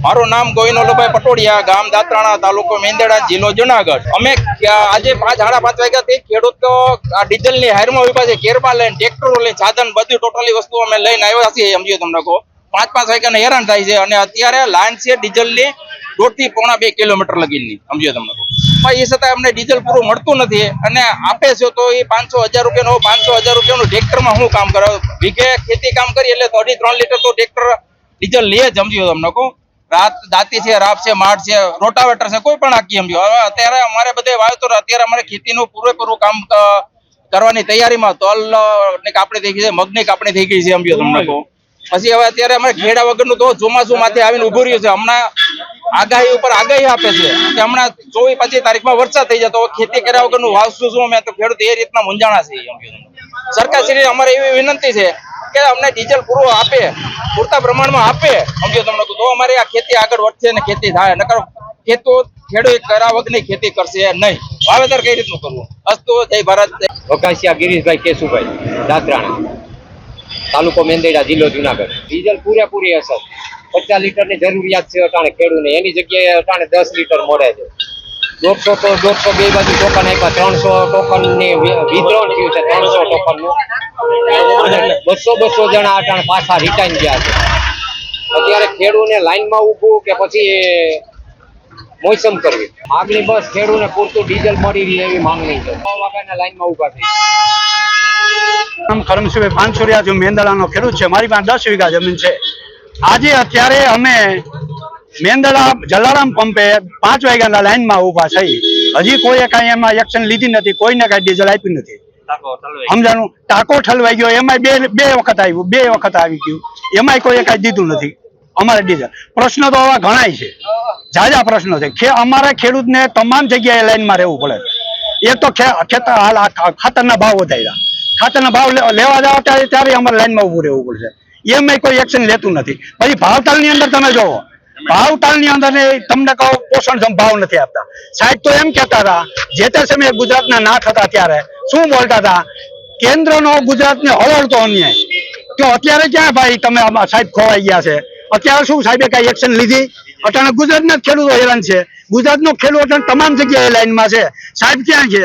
મારું નામ ગોવિંદ વલ્લભભાઈ પટોડિયા, ગામ દાત્રાણા, તાલુકો મેંદરડા, જિલ્લો જુનાગઢ। અમે આજે 5:30 વાગ્યાથી ખેડૂતો આ ડીઝલની હારમાં ઉભા છે। કેરબા લઈને, ટ્રેક્ટરો લઈને, સાધન બધી ટોટલી વસ્તુ અમે લઈને આવ્યા છીએ। સમજો તમને કહો 5 વાગ્યાને હેરાન થાય છે અને અત્યારે લાઈન છે ડીઝલની 1.5 થી 2.5 કિલોમીટર લગીની। સમજો તમને કહો પણ એ છતાં અમને ડીઝલ પૂરું મળતું નથી અને આપે છે તો એ 500,000 રૂપિયાનો 500,000 રૂપિયાનું ટ્રેક્ટરમાં શું કામ કરે? વીઘે ખેતી કામ કરી એટલે 2.5-3 લીટર તો ટ્રેક્ટર ડીઝલ લે જ। સમજો તમને કહો દાંતી છે, રાપ છે, માઠ છે, રોટાવેટર છે, કોઈ પણ આખી સમજો। હવે અત્યારે અમારે બધે વાવેતર અત્યારે અમારે ખેતીનું પૂરેપૂરું કામ કરવાની તૈયારીમાં તલ ની કાપણી થઈ ગઈ છે, મગની કાપણી થઈ ગઈ છે। સમજો તમને કહો પછી હવે અત્યારે અમારે ખેડા વગરનું તો ચોમાસું માથે આવીને ઉભું રહ્યું છે। હમણાં આગાહી ઉપર આગાહી આપે છે કે હમણાં 24-25 તારીખમાં વરસાદ થઈ જાય તો ખેતી કર્યા વગરનું વાવશું શું? અમે તો ખેડૂત એ રીતના મૂંઝાણા છે। સરકાર શ્રી અમારે એવી વિનંતી છે કે અમને ડીઝલ પૂરું આપે, પૂરતા પ્રમાણમાં આપે। સમજો તમને તો અમારી આ ખેતી આગળ વધશે ને ખેતી થાય, નકર ખેડૂત કર્યા વગરની ખેતી કરશે નહીં। વાવેતર કઈ રીતનું કરવું? અસ્તુ જય ભારત। વકાસિયા ગિરીશભાઈ કેશુભાઈ, દાત્રાણા, તાલુકો મેંદરડા, જિલ્લો જુનાગઢ। ડીઝલ પૂરેપૂરી અસર 50 લીટરની જરૂરિયાત છે અટાણે ખેડૂને, એની જગ્યાએ અટાણે 10 લીટર મળે છે। 150 તો 150 બે બાજુ ટોકન આપ્યા, 300 ટોકનની વિતરણ થયું છે, 300 ટોકનનું। 200 જણા અટાણે પાછા રિટાઈન ગયા છે। અત્યારે ખેડૂને લાઈનમાં ઊભું કે પછી મોસમ કરવી માગણી, બસ ખેડૂને પૂરતું ડીઝલ મળી રહે એવી માંગણી છે। 6 વાગ્યાના લાઈનમાં ઊભા થઈ। નામ કરમસિંહભાઈ પાનસુરિયા છું, મેંદરડાનો ખેડૂત છે। મારી પાસે 10 વીઘા જમીન છે। આજે અત્યારે અમે મેંદરડા જલારામ પંપે 5 વાગ્યાના લાઈનમાં ઊભા થઈ। હજી કોઈએ કાંઈ એમાં એક્શન લીધી નથી, કોઈને કાંઈ ડીઝલ આપ્યું નથી। સમજાણું? ટાંકો ઠલવાઈ ગયો, એમાં બે વખત આવ્યું, 2 વખત આવી ગયું, એમાંય કોઈએ કાંઈ દીધું નથી અમારે ડીઝલ। પ્રશ્ન તો આવા ઘણાય છે, જાજા પ્રશ્નો છે। અમારા ખેડૂતને તમામ જગ્યાએ લાઈનમાં રહેવું પડે। એક તો ખાતરના ભાવ વધાર્યા, ખાતરના ભાવ લેવા જાવ ત્યારે અમારે લાઈનમાં ઊભું રહેવું પડશે, એમાં કોઈ એક્શન લેતું નથી। પછી ભાવતાલની અંદર તમે જોવો, ભાવતાલની અંદર તમને કહો પોષણ ભાવ નથી આપતા। સાહેબ તો એમ કહેતા હતા જે તે સમયે ગુજરાતના નાથ હતા ત્યારે શું બોલતા હતા, કેન્દ્રનો ગુજરાતને હળવળતો અન્યાય। તો અત્યારે ક્યાં ભાઈ તમે સાહેબ ખોવાઈ ગયા છે? અત્યારે શું સાહેબે કઈ એક્શન લીધી? અટાણે ગુજરાતના જ ખેડૂતો હેરાન છે, ગુજરાતનો ખેડૂત અટાણે તમામ જગ્યાએ લાઈનમાં છે, સાહેબ ક્યાં છે?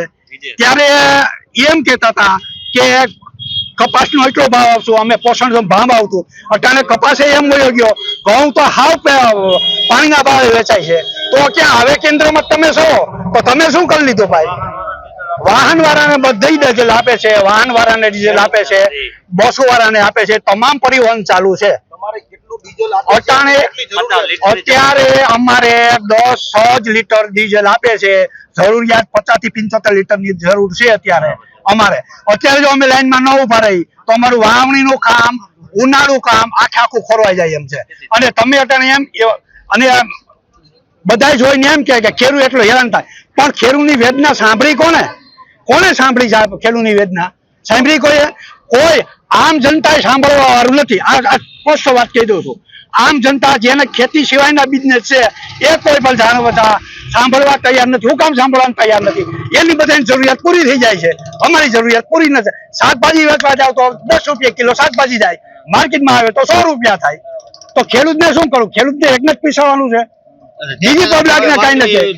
ત્યારે એમ કહેતા હતા કે કપાસનો એટલો ભાવ આવશું, અમે પોષણ ભાવ આવતું, અટાણે કપાસે એમ વયો ગયો, ઘઉં તો હાવ પાણીના ભાવે વેચાય છે। તો ક્યાં હવે કેન્દ્રમાં તમે છો તો તમે શું કરી લીધું ભાઈ? વાહન વાળાને બધી ડીઝલ આપે છે, વાહન વાળાને ડીઝલ આપે છે, બસો વાળાને આપે છે, તમામ પરિવહન ચાલુ છે। અટાણે અત્યારે અમારે 10 જ લીટર ડીઝલ આપે છે, જરૂરિયાત 50 થી 75 લીટરની જરૂર છે અત્યારે અમારે। અત્યારે જો અમે લાઈનમાં ન ઉભા રહી તો અમારું વાવણીનું કામ, ઉનાળું કામ આખું ખોરવાઈ જાય એમ છે। અને તમે અટાણે એમ અને બધા જોઈને એમ કે ખેડૂત એટલો હેરાન થાય, પણ ખેડૂતની વેદના સાંભળી કોને સાંભળી? ખેડૂતની વેદના સાંભળી કોઈ આમ જનતાએ સાંભળવા વાળું નથી। આ સ્પષ્ટ વાત કહી દઉં છું, આમ જનતા જેને ખેતી સિવાયના બિઝનેસ છે એ કોઈ પણ સાંભળવા તૈયાર નથી। હું કામ સાંભળવાનું તૈયાર નથી? એની બધાની જરૂરિયાત પૂરી થઈ જાય છે, અમારી જરૂરિયાત પૂરી નથી। શાકભાજી વેચવા જાવ તો 10 રૂપિયા કિલો શાકભાજી જાય, માર્કેટમાં આવે તો 100 રૂપિયા થાય। તો ખેડૂતને શું કરું? ખેડૂતને એકને જ પીસાવાનું છે, બીજી પબ્લિકને કાંઈ નથી।